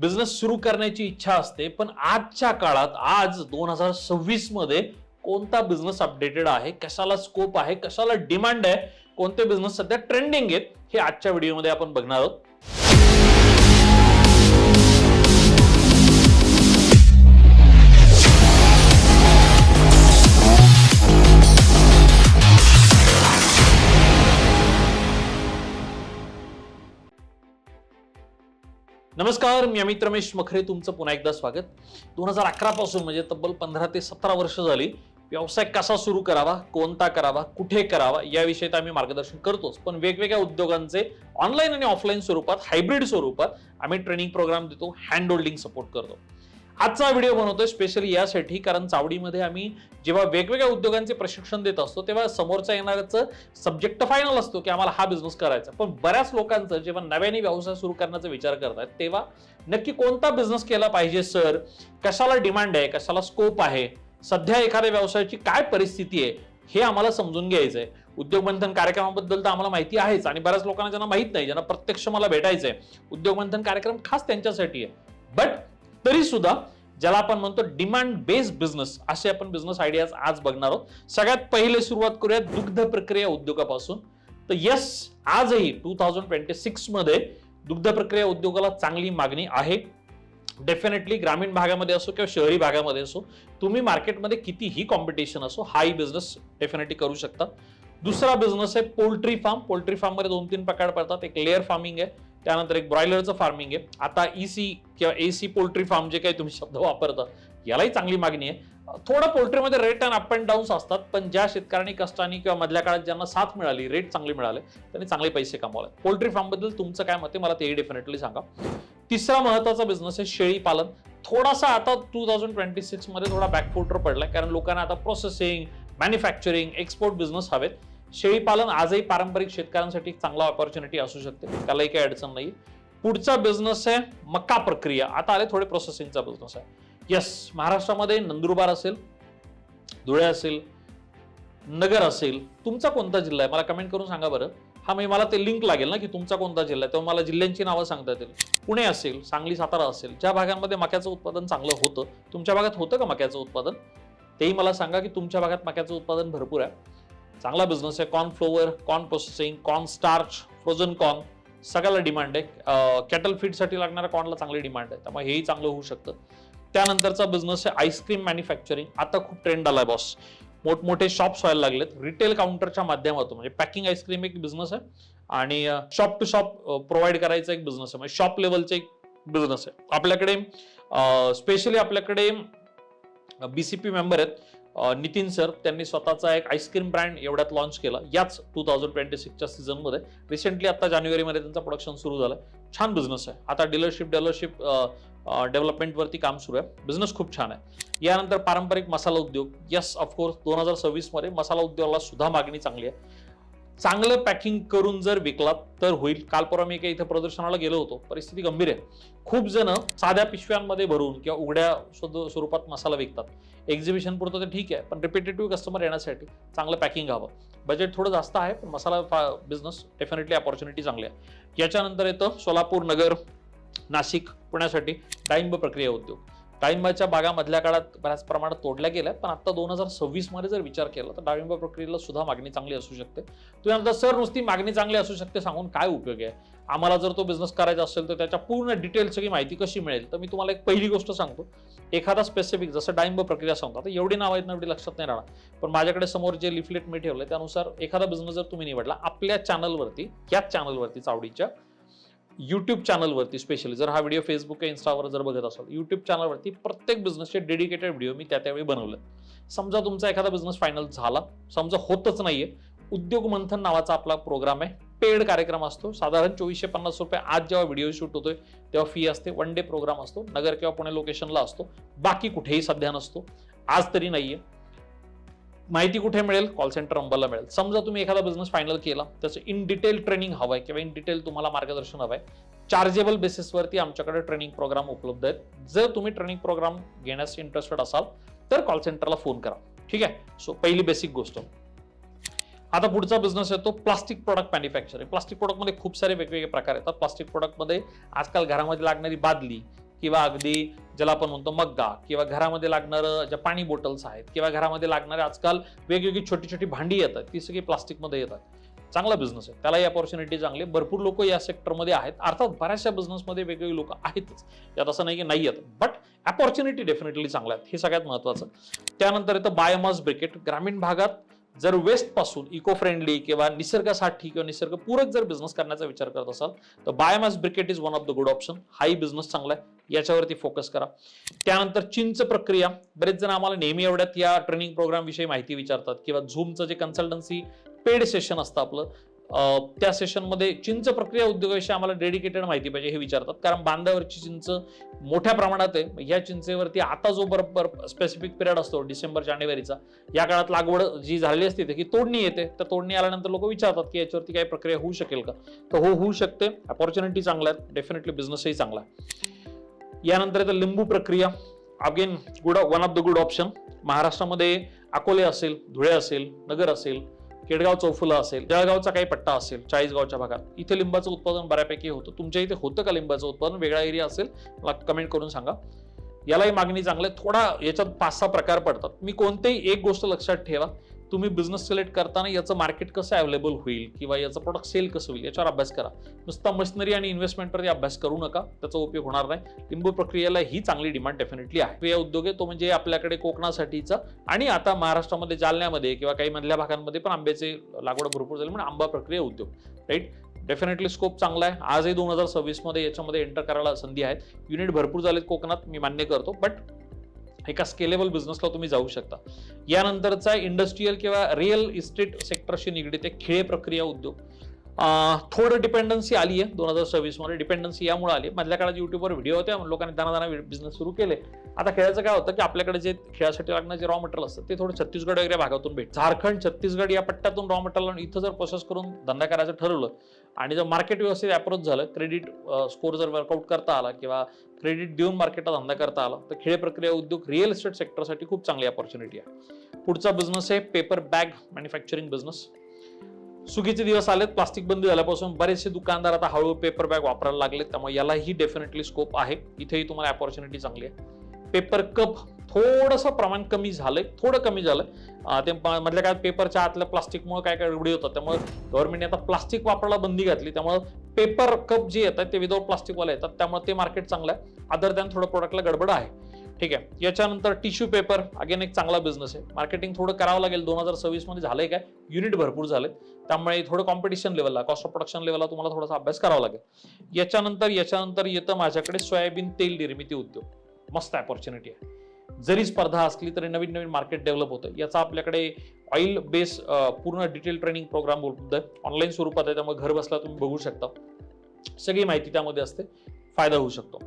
Business सुरू करण्याची इच्छा असते, पण आजच्या काळात आज 2026 मध्ये कोणता बिझनेस अपडेटेड आहे, कशाला स्कोप आहे, कशाला डिमांड आहे, कोणते बिझनेस सध्या ट्रेंडिंग आहेत, हे आजच्या व्हिडिओमध्ये आपण बघणार आहोत. नमस्कार, मी अमित रमेश मखरे, तुमचं पुन्हा एकदा स्वागत. 2011 पासून म्हणजे तब्बल 15 ते 17 वर्ष झाली व्यवसाय कसा सुरू करावा, कोणता करावा, कुठे करावा याविषयी तर आम्ही मार्गदर्शन करतोच, पण वेगवेगळ्या उद्योगांचे ऑनलाईन आणि ऑफलाईन स्वरूपात, हायब्रिड स्वरूपात आम्ही ट्रेनिंग प्रोग्राम देतो, हँड होल्डिंग सपोर्ट करतो. आजचा व्हिडिओ बनवतोय स्पेशली यासाठी, कारण चावडीमध्ये आम्ही जेव्हा वेगवेगळ्या उद्योगांचे प्रशिक्षण देत असतो तेव्हा समोरचा येणाऱ्याचं सब्जेक्ट फायनल असतो की आम्हाला हा बिझनेस करायचा, पण बऱ्याच लोकांचं जेव्हा नव्याने व्यवसाय सुरू करण्याचा विचार करतात तेव्हा नक्की कोणता बिझनेस केला पाहिजे सर, कशाला डिमांड आहे, कशाला स्कोप आहे, सध्या एखाद्या व्यवसायाची काय परिस्थिती आहे, हे आम्हाला समजून घ्यायचं आहे. उद्योग मंथन कार्यक्रमाबद्दल तर आम्हाला माहिती आहेच, आणि बऱ्याच लोकांना ज्यांना माहित नाही, ज्यांना प्रत्यक्ष मला भेटायचंय, उद्योग मंथन कार्यक्रम खास त्यांच्यासाठी आहे. बट तरी सुद्धा ज्याला आपण म्हणतो डिमांड बेस्ड बिझनेस, असे आपण बिझनेस आयडियाज आज बघणार आहोत. सगळ्यात पहिले सुरुवात करूया दुग्ध प्रक्रिया उद्योगापासून. तर यस, आजही 2026 मध्ये दुग्ध प्रक्रिया उद्योगाला चांगली मागणी आहे. डेफिनेटली ग्रामीण भागामध्ये असो किंवा शहरी भागामध्ये असो, तुम्ही मार्केटमध्ये कितीही कॉम्पिटिशन असो, हाही बिझनेस डेफिनेटली करू शकता. दुसरा बिझनेस आहे पोल्ट्री फार्म. पोल्ट्री फार्म मध्ये 2-3 प्रकार पडतात. एक लेअर फार्मिंग आहे, त्यानंतर एक ब्रॉयलरचं फार्मिंग आहे. आता EC किंवा AC पोल्ट्री फार्म जे काही तुम्ही शब्द वापरता, यालाही चांगली मागणी आहे. थोडं पोल्ट्रीमध्ये रेट अँड डाऊन्स असतात, पण ज्या शेतकऱ्यांनी कष्टाने किंवा मधल्या काळात ज्यांना साथ मिळाली, रेट चांगले मिळाले, त्यांनी चांगले पैसे कमावले. पोल्ट्री फार्म बद्दल तुमचं काय मत आहे मला तेही डेफिनेटली सांगा. तिसरा महत्वाचा बिझनेस आहे शेळी पालन. थोडासा आता 2026 मध्ये थोडा बॅकफुटवर पडलाय, कारण लोकांना आता प्रोसेसिंग, मॅन्युफॅक्चरिंग, एक्सपोर्ट बिझनेस हवेत. शेळी पालन आजही पारंपरिक शेतकऱ्यांसाठी चांगला ऑपॉर्च्युनिटी असू शकते, त्यालाही काही अडचण नाही. पुढचा बिझनेस आहे मका प्रक्रिया. आता आले थोडे प्रोसेसिंगचा बिझनेस आहे. यस, महाराष्ट्रामध्ये नंदुरबार असेल, धुळे असेल, नगर असेल, तुमचा कोणता जिल्हा आहे मला कमेंट करून सांगा बरं. हा, मी मला ते लिंक लागेल ना की तुमचा कोणता जिल्हा आहे, तेव्हा मला जिल्ह्यांची नावं सांगता येतील. पुणे असेल, सांगली, सातारा असेल, ज्या भागांमध्ये मक्याचं उत्पादन चांगलं होतं, तुमच्या भागात होतं का मक्याचं उत्पादन, तेही मला सांगा की तुमच्या भागात मक्याचं उत्पादन भरपूर आहे. चांगला बिझनेस आहे. Corn flour, corn processing, corn starch, frozen corn, सगळ्याला डिमांड आहे. कॅटल फीडसाठी लागणाऱ्या कॉर्नला चांगली डिमांड आहे, त्यामुळे हेही चांगलं होऊ शकतं. त्यानंतरचा बिझनेस आहे आईस्क्रीम मॅन्युफॅक्चरिंग. आता खूप ट्रेंड आलाय बॉस, मोठमोठे शॉप्स व्हायला लागलेत. रिटेल काउंटरच्या माध्यमातून म्हणजे पॅकिंग आईस्क्रीम एक बिझनेस आहे, आणि शॉप टू शॉप प्रोव्हाइड करायचा एक बिझनेस आहे, म्हणजे शॉप लेवलचा एक बिझनेस आहे. आपल्याकडे स्पेशली आपल्याकडे BCP मेंबर आहेत नितीन सर, त्यांनी स्वतःचा एक आईस्क्रीम ब्रँड एवढ्यात लॉन्च केला याच 2026च्या सीझन मध्ये. रिसेंटली आता जानेवारीमध्ये त्यांचं प्रोडक्शन सुरू झालं. छान बिझनेस आहे. आता डीलरशिप डेव्हलपमेंट वरती काम सुरू आहे. बिझनेस खूप छान आहे. यानंतर पारंपरिक मसाला उद्योग. यस, ऑफकोर्स 2026 मध्ये मसाला उद्योगाला सुद्धा मागणी चांगली आहे. चांगलं पॅकिंग करून जर विकलात तर होईल. काल परवा मी इथे प्रदर्शनाला गेलो होतो, परिस्थिती गंभीर आहे. खूप जण साध्या पिशव्यांमध्ये भरून किंवा उघड्या स्वरूपात मसाला विकतात. एक्झिबिशन पुरतं तर ठीक आहे, पण रिपिटेटिव्ह कस्टमर येण्यासाठी चांगलं पॅकिंग हवं. बजेट थोडं जास्त आहे, पण मसाला बिझनेस डेफिनेटली अपॉर्च्युनिटी चांगली आहे. याच्यानंतर येतं सोलापूर, नगर, नाशिक, पुण्यासाठी डाळिंब प्रक्रिया उद्योग. डाळिंबाच्या बागा मधल्या काळात बऱ्याच प्रमाणात तोडल्या गेल्या, पण आता 2026 मध्ये जर विचार केला तर डाळिंब प्रक्रियेला सुद्धा मागणी चांगली असू शकते. तुम्ही म्हणता सर नुसती मागणी चांगली असू शकते सांगून काय उपयोग आहे, आम्हाला जर तो बिझनेस करायचा असेल तर त्याच्या पूर्ण डिटेल सगळी माहिती कशी मिळेल. तर मी तुम्हाला एक पहिली गोष्ट सांगतो. एखादा स्पेसिफिक, जसं डाळिंब प्रक्रिया सांगतो, आता एवढी नाव आहेत ना, एवढी लक्षात नाही राहणार, पण माझ्याकडे समोर जे लिफलेट मी ठेवलंय त्यानुसार एखादा बिझनेस जर तुम्ही निवडला आपल्या चॅनलवरती, याच चॅनलवरती, चावडीच्या युट्यूब चॅनलवरती, स्पेशली जर हा व्हिडिओ फेसबुक किंवा इन्स्टावर जर बघत असाल, युट्यूब चॅनलवरती प्रत्येक बिझनेसचे डेडिकेटेड व्हिडिओ मी त्यावेळी बनवले. समजा तुमचा एखादा बिझनेस फायनल झाला, समजा होतच नाहीये, उद्योग मंथन नावाचा आपला प्रोग्राम आहे. पेड कार्यक्रम असतो, साधारण 2450 रुपये. आज जेव्हा व्हिडिओ शूट होतोय तेव्हा फी असते. 1 डे प्रोग्राम असतो. नगर किंवा पुणे लोकेशनला असतो, बाकी कुठेही सध्या नसतो, आज तरी नाहीये. माहिती कुठे मिळेल? कॉल सेंटर अंबाला मिळेल. समजा तुम्ही एखादा बिझनेस फायनल केला, त्याचं इन डिटेल ट्रेनिंग हवंय किंवा इन डिटेल तुम्हाला मार्गदर्शन हवंय, चार्जेबल बेसिसवरती आमच्याकडे ट्रेनिंग प्रोग्राम उपलब्ध आहेत. जर तुम्ही ट्रेनिंग प्रोग्राम घेण्यास इंटरेस्टेड असाल तर कॉल सेंटरला फोन करा. ठीक आहे. सो पहिली बेसिक गोष्ट. आता पुढचा बिझनेस येतो plastic product manufacturing. Plastic product मध्ये खूप सारे वेगवेगळे प्रकार येतात. प्लास्टिक प्रोडक्ट मध्ये आजकाल घरामध्ये लागणारी बादली किंवा अगदी ज्याला आपण म्हणतो मग्गा, किंवा घरामध्ये लागणारं ज्या पाणी बॉटल्स आहेत, किंवा घरामध्ये लागणारे आजकाल वेगवेगळी छोटी छोटी भांडी येतात, ती सगळी प्लास्टिकमध्ये येतात. चांगला बिझनेस आहे, त्यालाही अपॉर्च्युनिटी चांगली. भरपूर लोक या सेक्टरमध्ये आहेत. अर्थात बऱ्याचशा बिझनेसमध्ये वेगवेगळे लोक आहेतच, यात असं नाही की नाही येत, बट अपॉर्च्युनिटी डेफिनेटली चांगल्या आहेत, हे सगळ्यात महत्वाचं. त्यानंतर येतं बायोमास ब्रिकेट. ग्रामीण भागात जर वेस्ट पासून इको फ्रेंडली किंवा निसर्गासाठी किंवा निसर्गपूरक जर बिझनेस करण्याचा विचार करत असाल तर biomass briquette is one of the good option. हाही बिझनेस चांगला आहे, याच्यावरती फोकस करा. त्यानंतर चिंच प्रक्रिया. बरेच जण आम्हाला नेहमी एवढ्यात या ट्रेनिंग प्रोग्राम विषयी माहिती विचारतात, किंवा झूमचं जे कन्सल्टन्सी पेड सेशन असतं आपलं, त्या सेशनमध्ये चिंच प्रक्रिया उद्योगाविषयी आम्हाला डेडिकेटेड माहिती पाहिजे हे विचारतात. कारण बांधावरची चिंच मोठ्या प्रमाणात आहे. या चिंचेवरती आता जो बरोबर स्पेसिफिक पिरियड असतो डिसेंबर जानेवारीचा, या काळात लागवड जी झालेली असते की तोडणी येते. तर तोडणी आल्यानंतर लोक विचारतात की याच्यावरती काही प्रक्रिया होऊ शकेल का, तर हो, होऊ शकते. अपॉर्च्युनिटी चांगला आहे, डेफिनेटली बिझनेसही चांगला आहे. यानंतर येतं लिंबू प्रक्रिया. Again one of the good option. महाराष्ट्रामध्ये अकोले असेल, धुळे असेल, नगर असेल, केडगाव चौफुला असेल, जळगावचा काही पट्टा असेल, चाळीसगावच्या भागात, इथे लिंबाचं उत्पादन बऱ्यापैकी होतं. तुमच्या इथे होतं का लिंबाचं उत्पादन? वेगळा एरिया असेल मला कमेंट करून सांगा. यालाही मागणी चांगली आहे. थोडा याच्यात 5-6 प्रकार पडतात. मी कोणतेही एक गोष्ट लक्षात ठेवा, तुम्ही बिझनेस सिलेक्ट करताना याचं मार्केट कसं अवेलेबल होईल किंवा याचं प्रोडक्ट सेल कसं होईल याच्यावर अभ्यास करा. नुसता मशिनरी आणि इन्व्हेस्टमेंटवरती अभ्यास करू नका, त्याचा उपयोग होणार नाही. लिंबू प्रक्रियेला ही चांगली डिमांड डेफिनेटली आहे. या उद्योग आहे तो म्हणजे आपल्याकडे कोकणासाठीचा, आणि आता महाराष्ट्रामध्ये जालन्यामध्ये किंवा काही मधल्या भागांमध्ये पण आंब्याचे लागवड भरपूर झाली, म्हणून आंबा प्रक्रिया उद्योग, राईट. डेफिनेटली स्कोप चांगला आहे. आजही 2026 मध्ये याच्यामध्ये एंटर करायला संधी आहेत. युनिट भरपूर झालेत कोकणात, मी मान्य करतो, बट एका स्केलेबल बिझनेसला तुम्ही जाऊ शकता. यानंतरचा इंडस्ट्रीयल किंवा रिअल इस्टेट सेक्टरशी निगडीत आहे खेळे प्रक्रिया उद्योग. थोडं डिपेंडन्सी आली आहे 2026 मध्ये. डिपेंडन्सी यामुळे आली, मधल्या काळात युट्यूबवर व्हिडिओ होत्या, लोकांनी दाना बिझनेस सुरू केले. आता खेळाचं काय होतं की आपल्याकडे जे खेळासाठी लागणारे जे रॉ मटेरियल असतं ते थोडं छत्तीसगड वगैरे भागातून भेट, झारखंड, छत्तीसगड या पट्ट्यातून रॉ मटेरियल इथं जर प्रोसेस करून धंदा करायचं ठरवलं आणि जर मार्केट व्यवस्थित अप्रोच झालं, क्रेडिट स्कोर जर वर्कआउट करता आला किंवा क्रेडिट देऊन मार्केटला धंदा करता आला, तर खेळ प्रक्रिया उद्योग रिअल इस्टेट सेक्टरसाठी खूप चांगली अपॉर्च्युनिटी आहे. पुढचा बिझनेस आहे पेपर बॅग मॅन्युफॅक्चरिंग बिझनेस. सुगीचे दिवस आलेत, प्लास्टिक बंदी झाल्यापासून बरेचसे दुकानदार आता हळूहळू पेपर बॅग वापरायला लागलेत, त्यामुळे यालाही डेफिनेटली स्कोप आहे. इथेही तुम्हाला अपॉर्च्युनिटी चांगली आहे. पेपर कप थोडंसं प्रमाण कमी झालंय, थोडं कमी झालंय. ते मधल्या काळात पेपरच्या आतल्या प्लास्टिकमुळे काय काय गडबडी होतात, त्यामुळे गव्हर्नमेंटने आता प्लास्टिक वापरायला बंदी घातली. त्यामुळे पेपर कप जे येतात ते विदाउट प्लास्टिकवाले येतात, त्यामुळे ते मार्केट चांगलं आहे. अदर दॅन थोडं प्रोडक्टला गडबड आहे, ठीक आहे. याच्यानंतर टिश्यू पेपर, अगेन एक चांगला बिझनेस आहे. मार्केटिंग थोडं करावं लागेल. 2026 मध्ये झालंय काय, युनिट भरपूर झालेत, त्यामुळे थोडं कॉम्पिटिशन लेवलला, कॉस्ट ऑफ प्रोडक्शन लेवलला तुम्हाला थोडासा अभ्यास करावा लागेल. याच्यानंतर येतं माझ्याकडे सोयाबीन तेल निर्मिती उद्योग. मस्त अपॉर्च्युनिटी आहे. जरी स्पर्धा असली तरी नवीन नवीन मार्केट डेव्हलप होतं. याचा आपल्याकडे ऑइल बेस पूर्ण डिटेल ट्रेनिंग प्रोग्राम उपलब्ध आहे, ऑनलाईन स्वरूपात आहे, त्यामुळे घर बसला तुम्ही बघू शकता. सगळी माहिती त्यामध्ये असते, फायदा होऊ शकतो.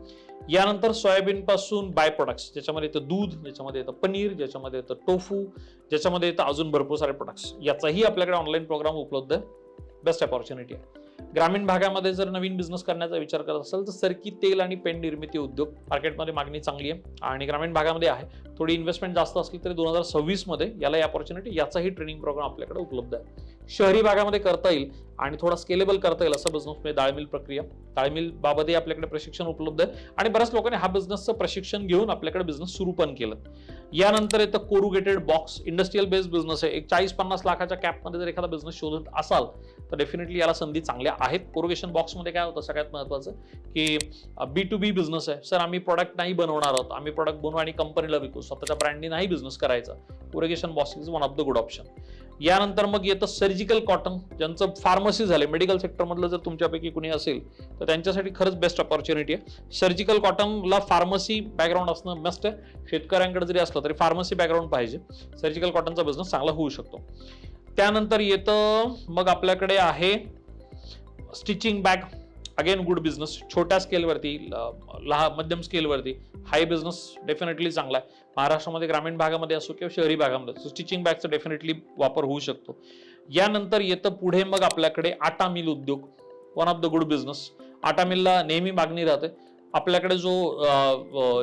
यानंतर सोयाबीन पासून बाय प्रोडक्ट्स, ज्याच्यामध्ये येतं दूध, ज्याच्यामध्ये येतं पनीर, ज्याच्यामध्ये येतं टोफू, ज्याच्यामध्ये येतं अजून भरपूर सारे प्रोडक्ट्स, याचाही आपल्याकडे ऑनलाईन प्रोग्राम उपलब्ध आहे. बेस्ट अपॉर्च्युनिटी आहे. ग्रामीण भागामध्ये जर नवीन बिझनेस करण्याचा विचार करत असेल तर सरकी तेल आणि पेन निर्मिती उद्योग मार्केटमध्ये मागणी चांगली आहे आणि ग्रामीण भागामध्ये आहे. थोडी इन्व्हेस्टमेंट जास्त असली तरी 2026 मध्ये याला अपॉर्च्युनिटी, याचाही ट्रेनिंग प्रोग्राम आपल्याकडे उपलब्ध आहे. शहरी भागामध्ये करता येईल आणि थोडा स्केलेबल करता येईल असा बिझनेस म्हणजे डाळमिल प्रक्रिया. डाळमिल बाबतही आपल्याकडे प्रशिक्षण उपलब्ध आहे आणि बऱ्याच लोकांनी हा बिझनेसचं प्रशिक्षण घेऊन आपल्याकडे बिझनेस सुरू पण केलं. यानंतर येतं corrugated box, industrial based business आहे. एक 40-50 लाखाच्या कॅपमध्ये जर एखादा बिझनेस शोधत असाल तर डेफिनेटली याला संधी चांगल्या आहेत. कोरुगेशन बॉक्समध्ये काय होतं सगळ्यात महत्त्वाचं की B2B बिझनेस आहे. सर आम्ही प्रोडक्ट नाही बनवणार आहोत, आम्ही प्रोडक्ट बनवू आणि कंपनीला विकू, स्वतःच्या ब्रँडनी नाही बिझनेस करायचा. Corrugation box is one of the good option. यानंतर मग येतं सर्जिकल कॉटन, ज्यांचं फार्मसी झाले, मेडिकल सेक्टरमधलं जर तुमच्यापैकी कुणी असेल तर त्यांच्यासाठी खरंच बेस्ट अपॉर्च्युनिटी आहे. सर्जिकल कॉटनला फार्मसी बॅकग्राऊंड असणं मस्ट आहे. शेतकऱ्यांकडे जरी असलं तरी फार्मसी बॅकग्राऊंड पाहिजे. सर्जिकल कॉटनचा बिझनेस चांगला होऊ शकतो. त्यानंतर येतं मग आपल्याकडे आहे stitching bag, again good business. छोट्या स्केलवरती, मध्यम स्केलवरती हाय बिझनेस डेफिनेटली चांगला आहे. महाराष्ट्रामध्ये ग्रामीण भागामध्ये असो किंवा शहरी भागामध्ये स्टिचिंग बॅगचा डेफिनेटली वापर होऊ शकतो. यानंतर येतं पुढे मग आपल्याकडे आटा मिल उद्योग, one of the good business. आटा मिलला नेहमी मागणी राहते. आपल्याकडे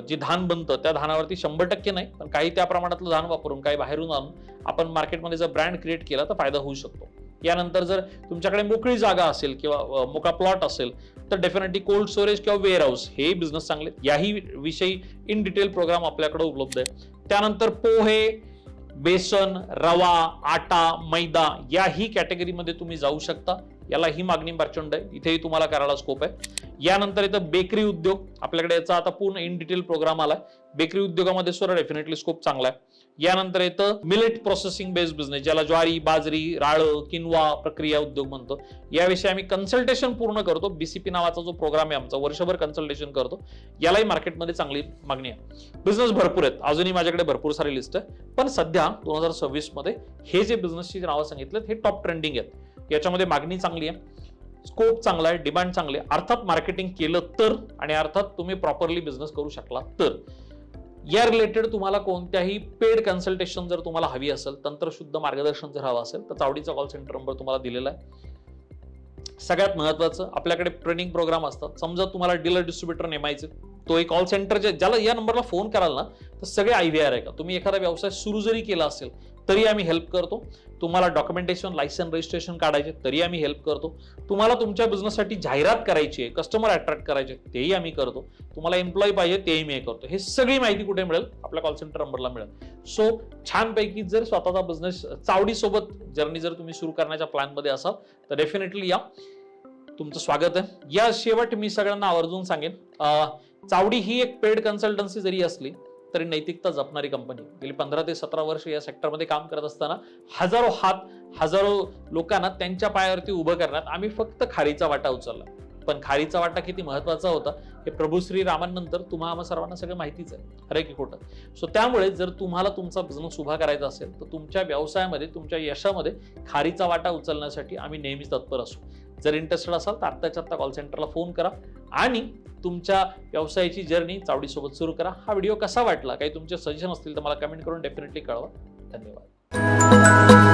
जे धान बनतं त्या धानावरती 100% नाही, पण काही त्या प्रमाणातलं धान वापरून काही बाहेरून आणून आपण मार्केटमध्ये जर ब्रँड क्रिएट केला तर फायदा होऊ शकतो. यानंतर जर तुमच्याकडे मोकळी जागा असेल किंवा मोकळा प्लॉट असेल तर डेफिनेटली कोल्ड स्टोरेज किंवा वेअर हाऊस हे बिझनेस चांगले, याही विषयी इन डिटेल प्रोग्राम आपल्याकडे उपलब्ध आहे. त्यानंतर पोहे, बेसन, रवा, आटा, मैदा याही कॅटेगरीमध्ये तुम्ही जाऊ शकता. याला ही मागणी प्रचंड आहे, इथेही तुम्हाला करायला स्कोप आहे. यानंतर इथं बेकरी उद्योग, आपल्याकडे याचा आता पूर्ण इन डिटेल प्रोग्राम आलाय. बेकरी उद्योगामध्ये सुद्धा डेफिनेटली स्कोप चांगला आहे. यानंतर येतं मिलेट प्रोसेसिंग बेस्ड बिझनेस, ज्याला ज्वारी, बाजरी, राळ, किनवा प्रक्रिया उद्योग म्हणतो. याविषयी आम्ही कन्सल्टेशन पूर्ण करतो. बीसीपी नावाचा जो प्रोग्राम आहे आमचा, वर्षभर कन्सल्टेशन करतो. यालाही मार्केटमध्ये चांगली मागणी आहे. बिझनेस भरपूर आहेत, अजूनही माझ्याकडे भरपूर सारी लिस्ट आहे. पण सध्या 2026 मध्ये हे जे बिझनेसची नावं सांगितलेत हे टॉप ट्रेंडिंग आहेत. याच्यामध्ये मागणी चांगली आहे, स्कोप चांगला आहे, डिमांड चांगली आहे. अर्थात मार्केटिंग केलं तर, आणि अर्थात तुम्ही प्रॉपरली बिझनेस करू शकला तर. या रिलेटेड तुम्हाला कोणत्याही पेड कन्सल्टेशन जर तुम्हाला हवी असेल, तंत्रशुद्ध मार्गदर्शन जर हवं असेल, तर चावडीचा कॉल सेंटर नंबर तुम्हाला दिलेला आहे. सगळ्यात महत्वाचं, आपल्याकडे ट्रेनिंग प्रोग्राम असतात. समजा तुम्हाला डीलर डिस्ट्रीब्युटर नेमायचे, तो एक कॉल सेंटर ज्याला या नंबरला फोन कराल ना, तर सगळे IVR आहे का. तुम्ही एखादा व्यवसाय सुरू जरी केला असेल तरी आम्ही हेल्प करतो. तुम्हाला डॉक्युमेंटेशन, लायसन, रजिस्ट्रेशन काढायचे तरी आम्ही हेल्प करतो. तुम्हाला तुमच्या बिझनेससाठी जाहिरात करायची आहे, कस्टमर अट्रॅक्ट करायचे तेही आम्ही करतो. तुम्हाला एम्प्लॉई पाहिजे तेही मी करतो. हे सगळी माहिती कुठे मिळेल? आपल्या कॉल सेंटर नंबरला मिळेल. सो छानपैकी जर स्वतःचा बिझनेस चावडीसोबत जर्नी जर तुम्ही सुरू करण्याच्या प्लॅनमध्ये असाल तर डेफिनेटली या, तुमचं स्वागत आहे. या शेवट मी सगळ्यांना आवर्जून सांगेन, चावडी ही एक पेड कन्सल्टन्सी जरी असली तरी नैतिकता जपणारी कंपनी. गेली 15 ते 17 वर्ष या सेक्टरमध्ये काम करत असताना हजारो लोकांना त्यांच्या पायावरती उभं करण्यात आम्ही फक्त खारीचा वाटा उचलला. पण खारीचा वाटा किती महत्वाचा होता हे प्रभू श्री रामानंतर तुम्हाला सर्वांना सगळं माहितीच आहे, खरं की खोटं. सो त्यामुळे जर तुम्हाला तुमचा बिझनेस उभा करायचा असेल तर तुमच्या व्यवसायामध्ये, तुमच्या यशामध्ये खारीचा वाटा उचलण्यासाठी आम्ही नेहमीच तत्पर असू. जर इंटरेस्टेड असाल तर आत्ताच्या आत्ता कॉल सेंटरला फोन करा आणि तुमच्या व्यवसायाची जर्नी चावडीसोबत सुरू करा. हा व्हिडिओ कसा वाटला, काही तुमचे सजेशन असतील तर मला कमेंट करून डेफिनेटली कळवा. धन्यवाद.